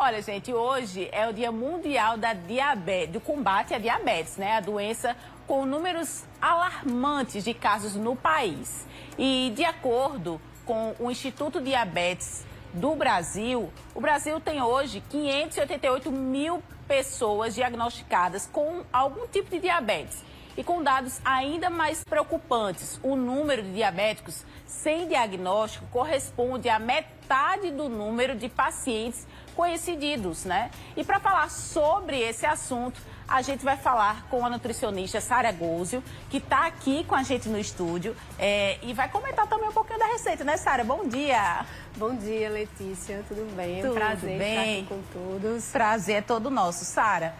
Olha, gente, hoje é o Dia Mundial da Diabetes, do combate à diabetes, né? A doença com números alarmantes de casos no país. E de acordo com o Instituto Diabetes do Brasil, o Brasil tem hoje 588 mil pessoas diagnosticadas com algum tipo de diabetes. E com dados ainda mais preocupantes, o número de diabéticos sem diagnóstico corresponde à metade do número de pacientes conhecidos, né? E para falar sobre esse assunto, a gente vai falar com a nutricionista Sara Guzio, que está aqui com a gente no estúdio e vai comentar também um pouquinho da receita, né, Sara? Bom dia! Bom dia, Letícia. Tudo bem? Tudo prazer bem. estar aqui com todos. Prazer é todo nosso. Sara,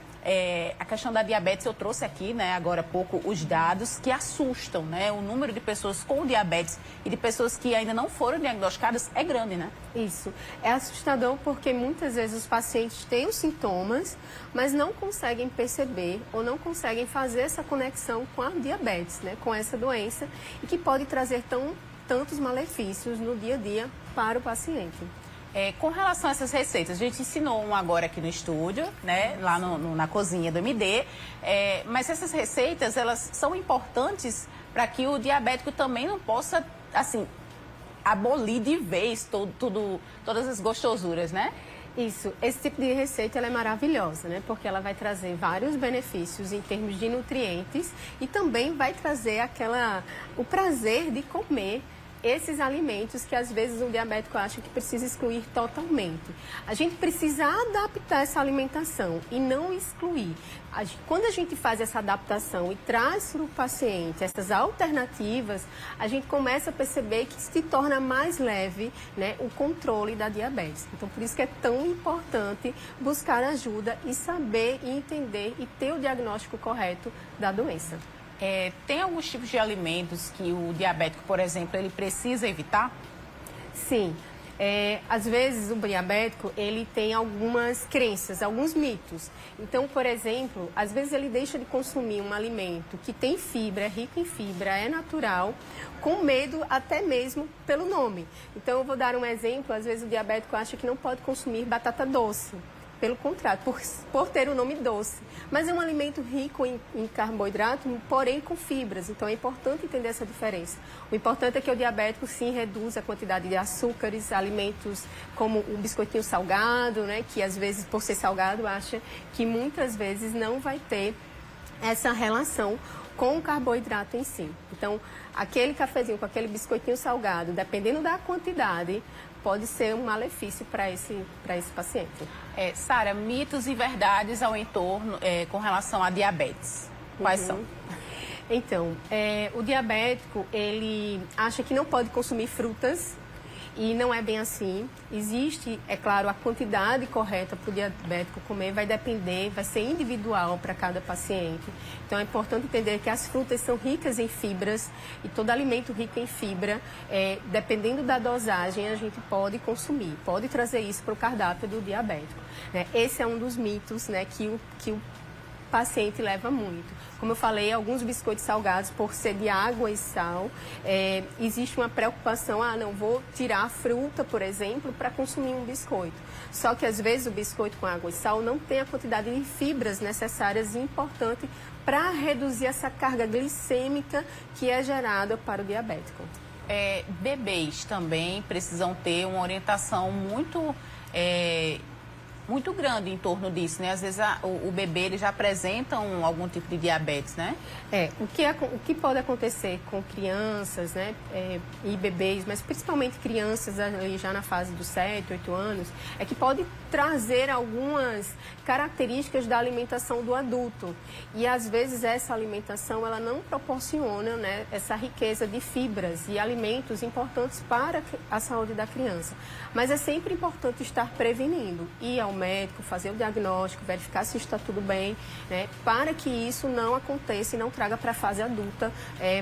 a questão da diabetes, eu trouxe aqui, né, agora há pouco, os dados que assustam, né? O número de pessoas com diabetes e de pessoas que ainda não foram diagnosticadas é grande, né? Isso. É assustador porque muitas vezes os pacientes têm os sintomas, mas não conseguem perceber ou não conseguem fazer essa conexão com a diabetes, né? Com essa doença e que pode trazer tantos malefícios no dia a dia para o paciente. Com relação a essas receitas, a gente ensinou um agora aqui no estúdio, né, lá na cozinha do MD, mas essas receitas, elas são importantes para que o diabético também não possa, assim, abolir de vez todas as gostosuras, né? Isso, esse tipo de receita ela é maravilhosa, né? Porque ela vai trazer vários benefícios em termos de nutrientes e também vai trazer o prazer de comer esses alimentos que às vezes o diabético acha que precisa excluir totalmente. A gente precisa adaptar essa alimentação e não excluir. Quando a gente faz essa adaptação e traz para o paciente essas alternativas, a gente começa a perceber que se torna mais leve, né, o controle da diabetes. Então, por isso que é tão importante buscar ajuda e saber e entender e ter o diagnóstico correto da doença. Tem alguns tipos de alimentos que o diabético, por exemplo, ele precisa evitar? Sim. Às vezes o diabético ele tem algumas crenças, alguns mitos. Então, por exemplo, às vezes ele deixa de consumir um alimento que tem fibra, é rico em fibra, é natural, com medo até mesmo pelo nome. Então, eu vou dar um exemplo. Às vezes o diabético acha que não pode consumir batata doce. Pelo contrário, por ter o nome doce. Mas é um alimento rico em carboidrato, porém com fibras. Então é importante entender essa diferença. O importante é que o diabético sim reduza a quantidade de açúcares, alimentos como o biscoitinho salgado, né? Que às vezes, por ser salgado, acha que muitas vezes não vai ter essa relação com o carboidrato em si. Então, aquele cafezinho com aquele biscoitinho salgado, dependendo da quantidade, pode ser um malefício para esse paciente. Sara, mitos e verdades ao entorno com relação à diabetes. Quais são? Então, o diabético, ele acha que não pode consumir frutas e não é bem assim. Existe, é claro, a quantidade correta para o diabético comer vai depender, vai ser individual para cada paciente. Então é importante entender que as frutas são ricas em fibras e todo alimento rico em fibra, dependendo da dosagem, a gente pode consumir, pode trazer isso para o cardápio do diabético. Né? Esse é um dos mitos, né, que o paciente leva muito. Como eu falei, alguns biscoitos salgados, por ser de água e sal, existe uma preocupação, não vou tirar a fruta, por exemplo, para consumir um biscoito. Só que às vezes o biscoito com água e sal não tem a quantidade de fibras necessárias e importante para reduzir essa carga glicêmica que é gerada para o diabético. Bebês também precisam ter uma orientação muito grande em torno disso, né? Às vezes o bebê, ele já apresenta algum tipo de diabetes, né? O que pode acontecer com crianças, né, e bebês, mas principalmente crianças ali já na fase dos 7, 8 anos, é que pode trazer algumas características da alimentação do adulto. E às vezes essa alimentação, ela não proporciona, né, essa riqueza de fibras e alimentos importantes para a saúde da criança. Mas é sempre importante estar prevenindo, ir ao médico, fazer o diagnóstico, verificar se está tudo bem, né, para que isso não aconteça e não traga para a fase adulta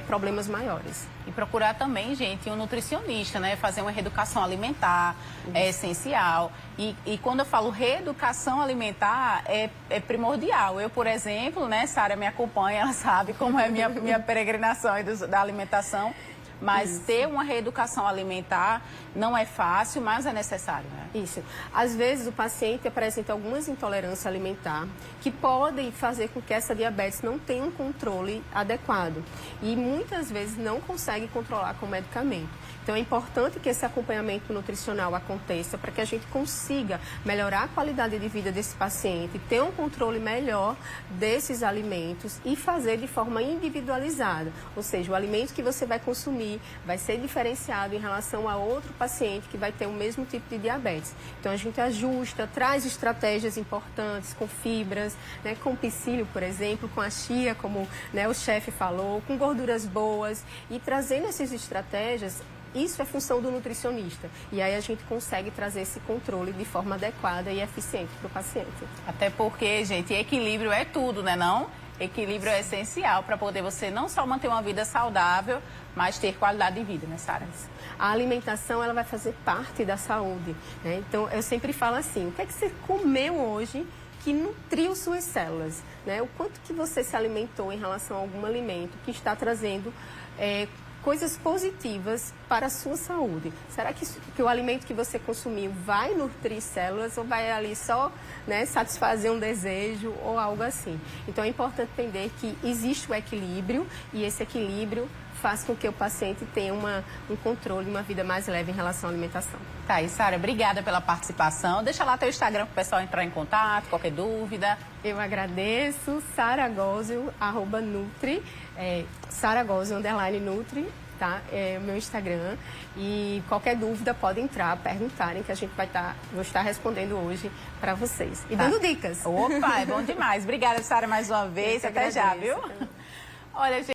problemas maiores. E procurar também, gente, um nutricionista, né? Fazer uma reeducação alimentar é essencial. E quando eu falo reeducação alimentar, é primordial. Eu, por exemplo, né, Sara me acompanha, ela sabe como é minha peregrinação da alimentação. Mas Isso. ter uma reeducação alimentar não é fácil, mas é necessário, né? Isso. Às vezes o paciente apresenta algumas intolerâncias alimentar que podem fazer com que essa diabetes não tenha um controle adequado e muitas vezes não consegue controlar com medicamento. Então é importante que esse acompanhamento nutricional aconteça para que a gente consiga melhorar a qualidade de vida desse paciente, ter um controle melhor desses alimentos e fazer de forma individualizada. Ou seja, o alimento que você vai consumir vai ser diferenciado em relação a outro paciente que vai ter o mesmo tipo de diabetes. Então a gente ajusta, traz estratégias importantes com fibras, né, com psyllium, por exemplo, com a chia, como, né, o chefe falou, com gorduras boas e trazendo essas estratégias. Isso é função do nutricionista. E aí a gente consegue trazer esse controle de forma adequada e eficiente para o paciente. Até porque, gente, equilíbrio é tudo, né não? Equilíbrio é essencial para poder você não só manter uma vida saudável, mas ter qualidade de vida, né, Sara? A alimentação, ela vai fazer parte da saúde, né? Então, eu sempre falo assim, o que é que você comeu hoje que nutriu suas células, né? O quanto que você se alimentou em relação a algum alimento que está trazendo coisas positivas para a sua saúde. Será que o alimento que você consumiu vai nutrir células ou vai ali só, né, satisfazer um desejo ou algo assim? Então é importante entender que existe o equilíbrio e esse equilíbrio faz com que o paciente tenha um controle, uma vida mais leve em relação à alimentação. Tá, e Sara, obrigada pela participação. Deixa lá teu Instagram para o pessoal entrar em contato, qualquer dúvida. Eu agradeço, saragósio, @nutri, saragósio, _nutri, tá? É o meu Instagram. E qualquer dúvida pode entrar, perguntarem, que a gente vou estar respondendo hoje para vocês. E dando dicas. Opa, é bom demais. Obrigada, Sara, mais uma vez. Até já, viu? Olha, gente.